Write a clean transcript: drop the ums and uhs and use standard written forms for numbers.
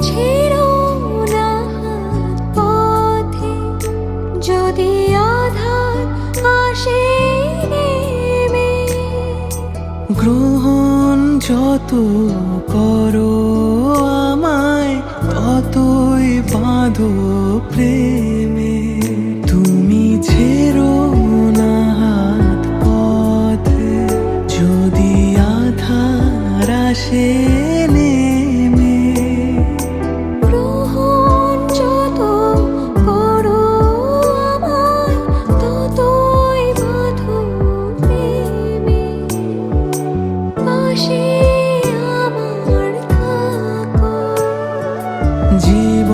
ছেড়ো না হাত পথে, যদি আধার আসে নেমে। গ্রহণ যত করো আমায়, ততই বাঁধো প্রেমে। তুমি ছেড়ো না হাত পথে, যদি আধার আসে নেমে। গ্রহণ যত করো আমায়, ততই বাঁধো প্রেমে। পাশে আমার থাকো। জীবন